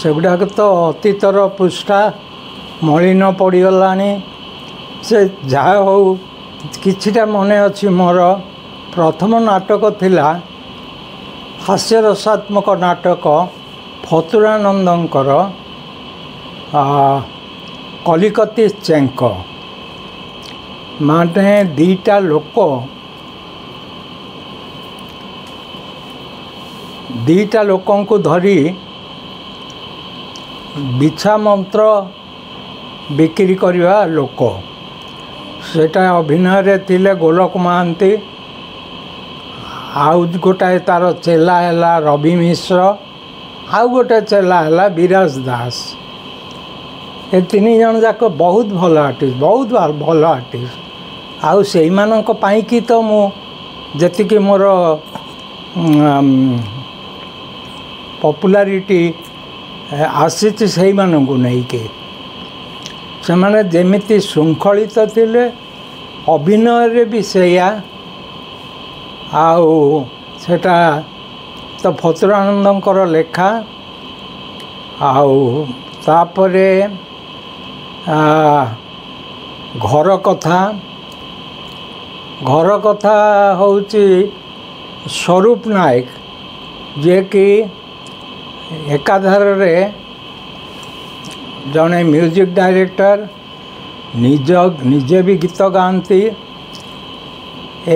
सेगुड़ाक तो अतीतर पृष्ठा मलिन पड़गलानी से जहाँ हो किछिटा मने अच्छी मोर प्रथम नाटक थिला हास्यरसात्मक नाटक फतुरानंदंकर कलिकती चेंक माने दीटा लोकों को धरी बिछा मंत्र बिक्री करवा लोक सेटा अभिनय थिले गोलक महांती आउ गोटाए तार चेला है रवि मिश्र आउ गोटे चेला है विराज दास ए तीन जन जाक बहुत भल आर्टिस्ट बहुत भल आर्टिस्ट आउ से कि तो मुझे मोर पॉपुलारिटी आसी से नहीं के से माने जेमिति श्रृंखलित थिले अभिनय भी सेया आउ सेटा तो फतुरानंदंकर लेखा आउ तापरे घर कथा होची स्वरूप नायक जे कि एकाधार रे जड़े म्यूजिक डायरेक्टर निजे भी गीत गाती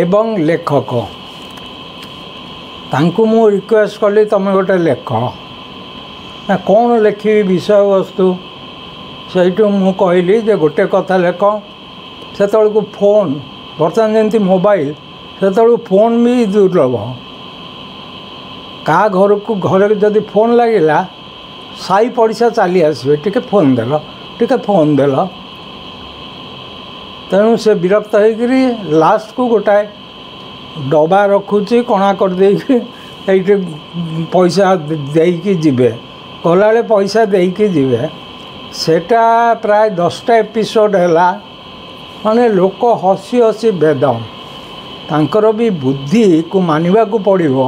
एवं लेखक तांकु मु रिक्वेस्ट कली तुम गोटे लेख ना कौन लिखी विषय वस्तु से मु कहली जे गोटे कथा लेख से को फोन बर्तमान जमी मोबाइल से फोन भी दुर्लभ का घर को घर जदि फोन लगिला साई पड़िशा चली आसवे टिके फोन देल तेणु से विरक्त होकरी लास्ट को गोटाए डबा रखुची कणा कर देकी पैसा देकी जीवे गला बेले पैसा देकी जीवे सेटा प्राय 10टा एपिसोड है माने लोक हसी हसी बेदम तांकर भी बुद्धि को मानिबा को पड़िबो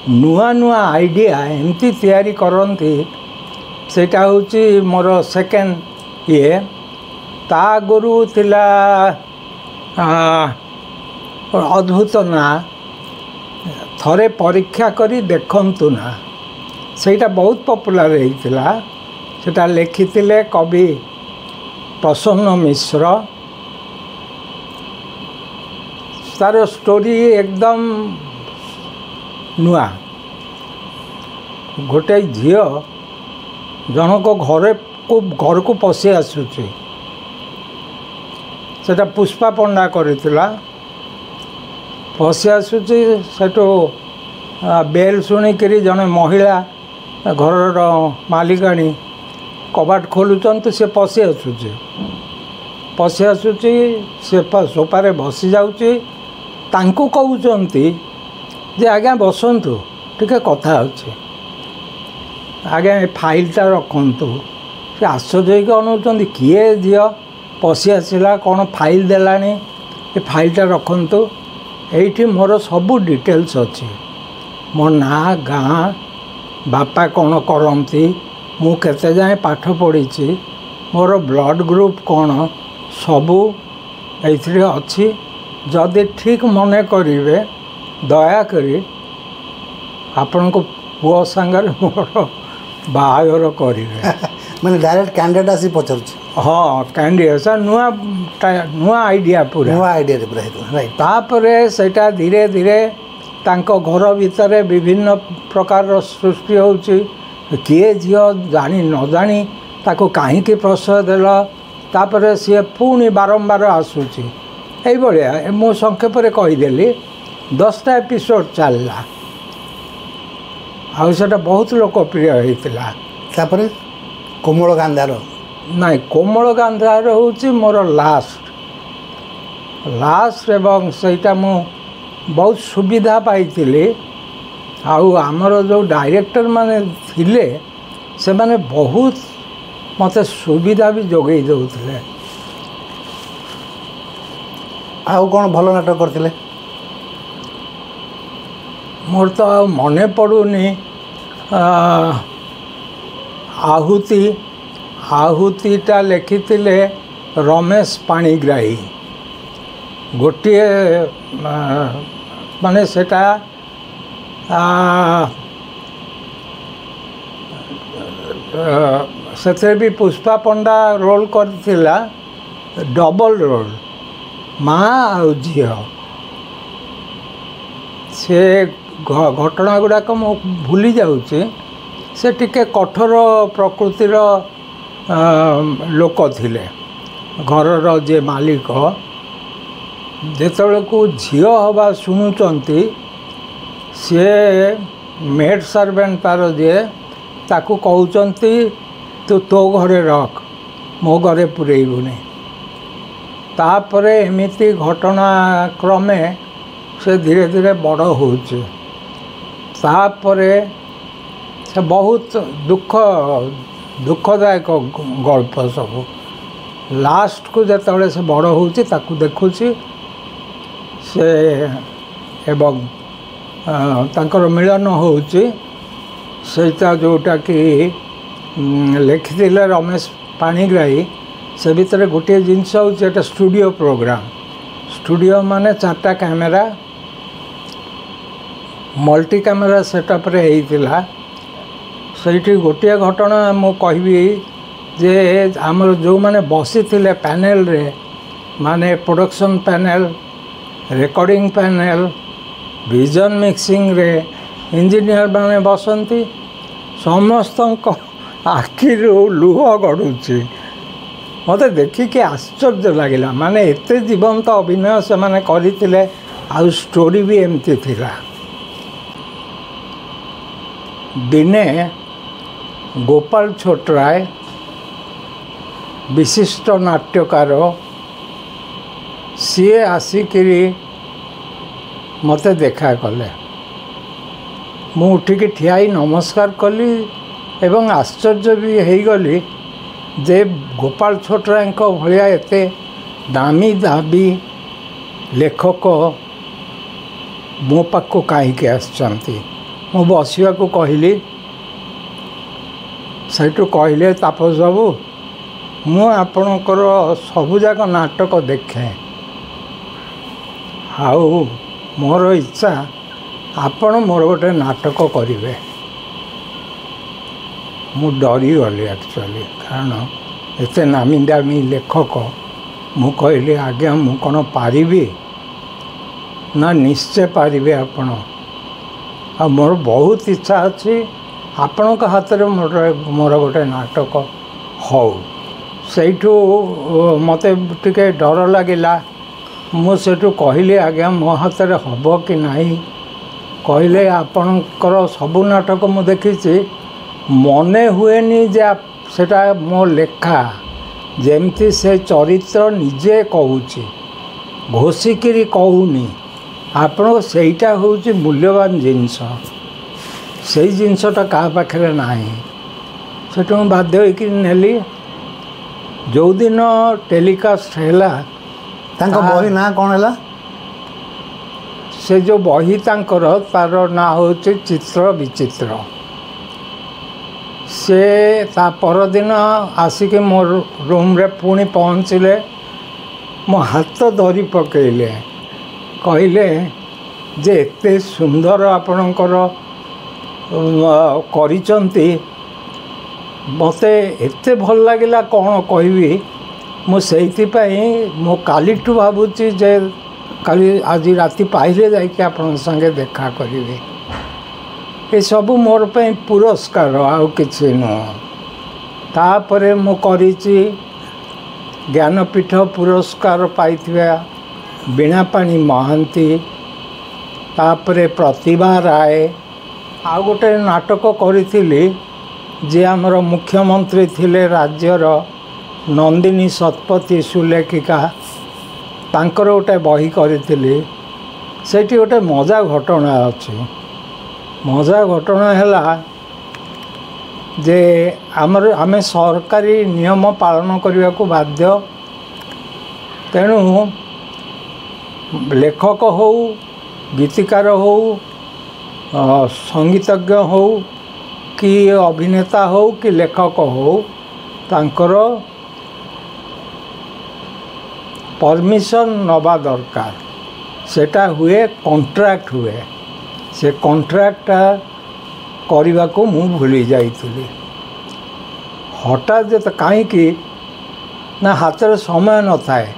नुआ नुआ आइडिया एमती तैयारी करती सेटा होची मोर सेकेंड ये ता गुरु थिला अद्भुत ना थरे परीक्षा करी देखंतु ना सेटा बहुत पॉपुलर होइतिला सेटा लिखिथिले कवि प्रसन्न मिश्र तार स्टोरी एकदम नुआ गोटे झील जनक घर को पशि आसुची सेटा पुष्पा पंडा करितिला पशि आसुची सेठो बेल शुणिकी जड़े महिला घर मालिकाणी कबाट खोलुचंत से पशि आसुची से सोफारे बसी जाउची तांको कहउचंती जे आज्ञा बसंतु टिके कथा होचे आज्ञा फाइलटा रखंतु से आश्चर्य के अनौचंती किए झील पशि आसला कौन फाइल देलानी ए फाइलटा रखंतु एठी मोर सबू डिटेल्स अच्छी मो ना गाँ बापा कौन करती मु केते जाए पाठ पढ़ी मोर ब्लड ग्रुप कौन सबू एथिरे अच्छी जदि ठीक मने करिवे दयाकरी आपण को पुओ संगर मोर बाहागर करिवे माने डायरेक्ट कैंडिडेट आसी पचर हाँ कैंडिडेट सर नुआ आइडिया पूरा राइट तापरे सेटा धीरे धीरे तांको घर भितर विभिन्न प्रकार सृष्टि होची किए झील जानी न जानी ताको काहींकी प्रश्रय देल तापरे सी पुणी बारंबार आसूची यही भाया मु संक्षेप कहीदेली 10टा एपिसोड चलला आउटा बहुत लोकप्रिय होता तापरे कोमल गांधार नाई कोमल गांधार हूँ मोर लास्ट एवं सेटा मु बहुत सुविधा पाई आमर जो डायरेक्टर माने थिले से माने बहुत मते सुविधा भी जोगई दौले आउ कौन भल नाटक करते मोर तो मन पड़ूनी ଆହୁତି ଆହୁତିଟା ଲେଖିଥିଲେ ରମେଶ ପାଣିଗ୍ରାହୀ। ଗୋଟିଏ ମାନେ ସେଟା ସେଥିରେ ବି ପୁଷ୍ପା ପଣ୍ଡା ରୋଲ୍ କରିଥିଲା, ଡବଲ୍ ରୋଲ୍, ମା ଆଉ ଝିଅ। ସେ ଘଟଣା ଗୁଡ଼ାକ ମୁଁ ଭୁଲି ଯାଉଛି। ସେ ଟିକେ କଠୋର ପ୍ରକୃତିର ଲୋକ ଥିଲେ। ଘରର ଯିଏ ମାଲିକ ଯେତେବେଳକୁ ଝିଅ ହେବା ଶୁଣୁଛନ୍ତି, ସିଏ ମେଡ୍ ସର୍ଭେଣ୍ଟ ତାର ଯିଏ ତାକୁ କହୁଛନ୍ତି ତୁ ତୋ ଘରେ ରଖ, ମୋ ଘରେ ପୁରେଇବୁନି। ତାପରେ ଏମିତି ଘଟଣାକ୍ରମେ ସେ ଧୀରେ ଧୀରେ ବଡ଼ ହେଉଛି। ତାପରେ ସେ ବହୁତ ଦୁଃଖଦାୟକ ଗଳ୍ପ ସବୁ। ଲାଷ୍ଟକୁ ଯେତେବେଳେ ସେ ବଡ଼ ହେଉଛି ତାକୁ ଦେଖୁଛି ସେ ଏବଂ ତାଙ୍କର ମିଳନ ହେଉଛି। ସେଇଟା ଯେଉଁଟାକି ଲେଖିଥିଲେ ରମେଶ ପାଣିଗ୍ରାହୀ। ସେ ଭିତରେ ଗୋଟିଏ ଜିନିଷ ହେଉଛି ଏଇଟା ଷ୍ଟୁଡ଼ିଓ ପ୍ରୋଗ୍ରାମ୍। ଷ୍ଟୁଡ଼ିଓ ମାନେ 4ଟା କ୍ୟାମେରା, ମଲ୍ଟି କ୍ୟାମେରା ସେଟଅପ୍ରେ ହେଇଥିଲା। ସେଇଠି ଗୋଟିଏ ଘଟଣା ମୁଁ କହିବି ଯେ ଆମର ଯେଉଁମାନେ ବସିଥିଲେ ପ୍ୟାନେଲ୍ରେ, ମାନେ production panel, recording panel, vision ମିକ୍ସିଂରେ ଇଞ୍ଜିନିୟର ମାନେ ବସନ୍ତି। ସମସ୍ତଙ୍କ ଆଖିରୁ ଲୁହ ଗଡ଼ୁଛି। ମୋତେ ଦେଖିକି ଆଶ୍ଚର୍ଯ୍ୟ ଲାଗିଲା। ମାନେ ଏତେ ଜୀବନ୍ତ ଅଭିନୟ ସେମାନେ କରିଥିଲେ, ଆଉ ଷ୍ଟୋରି ବି ଏମିତି ଥିଲା। ଦିନେ ଗୋପାଳ ଛୋଟରାୟ, ବିଶିଷ୍ଟ ନାଟ୍ୟକାର, ସିଏ ଆସିକିରି ମୋତେ ଦେଖା କଲେ। ମୁଁ ଉଠିକି ଠିଆ ହେଇ ନମସ୍କାର କଲି ଏବଂ ଆଶ୍ଚର୍ଯ୍ୟ ବି ହେଇଗଲି ଯେ ଗୋପାଳ ଛୋଟରାୟଙ୍କ ଭଳିଆ ଏତେ ଦାମୀ ଲେଖକ ମୋ ପାଖକୁ କାହିଁକି ଆସିଛନ୍ତି। ମୁଁ ବସିବାକୁ କହିଲି। ସେଇଠୁ କହିଲେ, ତାପସ ବାବୁ, ମୁଁ ଆପଣଙ୍କର ସବୁଯାକ ନାଟକ ଦେଖେ, ଆଉ ମୋର ଇଚ୍ଛା ଆପଣ ମୋର ଗୋଟେ ନାଟକ କରିବେ। ମୁଁ ଡରିଗଲି ଆକ୍ଚୁଆଲି, କାରଣ ଏତେ ନାମୀ ଦାମୀ ଲେଖକ। ମୁଁ କହିଲି, ଆଜ୍ଞା ମୁଁ କ'ଣ ପାରିବି? ନା ନିଶ୍ଚୟ ପାରିବେ ଆପଣ, ଆଉ ମୋର ବହୁତ ଇଚ୍ଛା ଅଛି ଆପଣଙ୍କ ହାତରେ ମୋର ଗୋଟେ ନାଟକ ହଉ। ସେଇଠୁ ମୋତେ ଟିକେ ଡର ଲାଗିଲା। ମୁଁ ସେଇଠୁ କହିଲି, ଆଜ୍ଞା ମୋ ହାତରେ ହେବ କି ନାହିଁ? କହିଲେ, ଆପଣଙ୍କର ସବୁ ନାଟକ ମୁଁ ଦେଖିଛି, ମନେ ହୁଏନି ଯେ ସେଟା ମୋ ଲେଖା, ଯେମିତି ସେ ଚରିତ୍ର ନିଜେ କହୁଛି, ଘୋଷିକିରି କହୁନି। ଆପଣଙ୍କ ସେଇଟା ହେଉଛି ମୂଲ୍ୟବାନ ଜିନିଷ। ସେଇ ଜିନିଷଟା କାହା ପାଖରେ ନାହିଁ। ସେଠୁ ମୁଁ ବାଧ୍ୟ ହୋଇକି ନେଲି। ଯେଉଁଦିନ ଟେଲିକାଷ୍ଟ ହେଲା, ତାଙ୍କ ବହି ନାଁ କ'ଣ ହେଲା? ସେ ଯେଉଁ ବହି ତାଙ୍କର, ତାର ନାଁ ହେଉଛି ଚିତ୍ର ବିଚିତ୍ର। ସେ ତା ପରଦିନ ଆସିକି ମୋ ରୁମ୍ରେ ପୁଣି ପହଞ୍ଚିଲେ। ମୋ ହାତ ଧରି ପକାଇଲେ, କହିଲେ ଯେ ଏତେ ସୁନ୍ଦର ଆପଣଙ୍କର କରିଛନ୍ତି, ମୋତେ ଏତେ ଭଲ ଲାଗିଲା କ'ଣ କହିବି। ମୁଁ ସେଇଥିପାଇଁ ମୁଁ କାଲିଠୁ ଭାବୁଛି ଯେ ଆଜି ରାତି ପାଇଲେ ଯାଇକି ଆପଣଙ୍କ ସାଙ୍ଗେ ଦେଖା କରିବି। ଏସବୁ ମୋର ପାଇଁ ପୁରସ୍କାର, ଆଉ କିଛି ନୁହଁ। ତାପରେ ମୁଁ କରିଛି ଜ୍ଞାନପୀଠ ପୁରସ୍କାର ପାଇଥିବା ବୀଣାପାଣି ମହାନ୍ତି, ତାପରେ ପ୍ରତିଭା ରାୟ। ଆଉ ଗୋଟେ ନାଟକ କରିଥିଲି, ଯିଏ ଆମର ମୁଖ୍ୟମନ୍ତ୍ରୀ ଥିଲେ ରାଜ୍ୟର, ନନ୍ଦିନୀ ଶତପଥୀ ସୁଲେଖିକା, ତାଙ୍କର ଗୋଟେ ବହି କରିଥିଲି। ସେଇଠି ଗୋଟେ ମଜା ଘଟଣା ଅଛି। ମଜା ଘଟଣା ହେଲା ଯେ ଆମେ ସରକାରୀ ନିୟମ ପାଳନ କରିବାକୁ ବାଧ୍ୟ। ତେଣୁ ଲେଖକ ହଉ, ଗୀତିକାର ହଉ, ସଙ୍ଗୀତଜ୍ଞ ହଉ, कि अभिनेता हो कि लेखक हो तांकर परमिशन नवा दरकार सेटा हुए कॉन्ट्रैक्ट हुए से कॉन्ट्रैक्टटा करने को मु भूली जाइली हठात जो कहीं ना हाथ में समय न थाए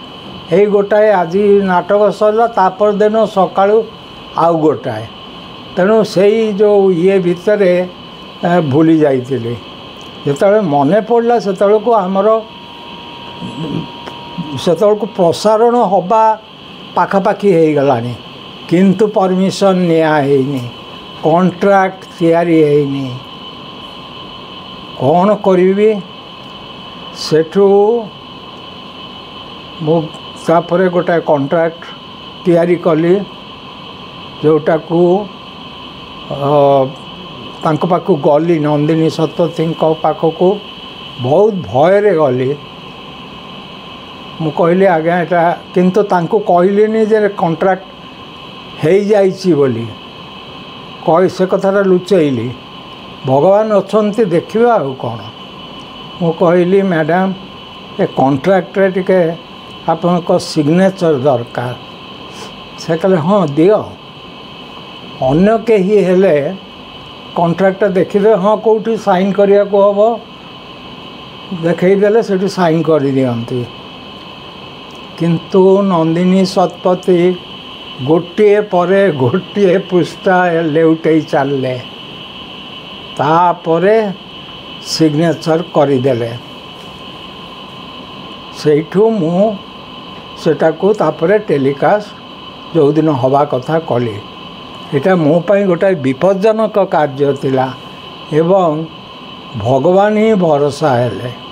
यही गोटाए आज नाटक सरला तापर दिन सकाळु आउ गोटाए तेणु से जो ये भितर भूली जाइली जो मन पड़ा से आमर से प्रसारण हवा पाखापाखि हो गलानी किंतु परमिशन नियानी कॉन्ट्रैक्ट तैयारी होनी कौन करी सेठू मुझे गोटाए कॉन्ट्रैक्ट तैयारी कली जोटा को पाखक गली नंदिनी सतपथी पाखक बहुत भय गली मु कहली आज्ञा एटा किंतु तांको कहलिनी जे कॉन्ट्रैक्ट हो जाइछि बोली कही से कथाटा लुचैली भगवान अच्छा देखा आ कौन मु कहली मैडम ए कॉन्ट्रैक्ट टिके आपनक सिग्नेचर दरकार से कहले हाँ दियो अन्य कहीं हेले कॉन्ट्रैक्ट देखिदे हाँ कौटी साइन करिया को हम देखईदेले से साइन कर दियंती किंतु नंदिनी सतपथी गोटे परे गोटे पृष्ठा लेउटे चलले तापरे सिग्नेचर करदेले सेठू मु सेटा को तापरे टेलीकास्ट जो दिन हवा कथा कली एटा मो पाई गोटाए विपज्जनक कार्य थिला एवं भगवान ही भरोसा हेले।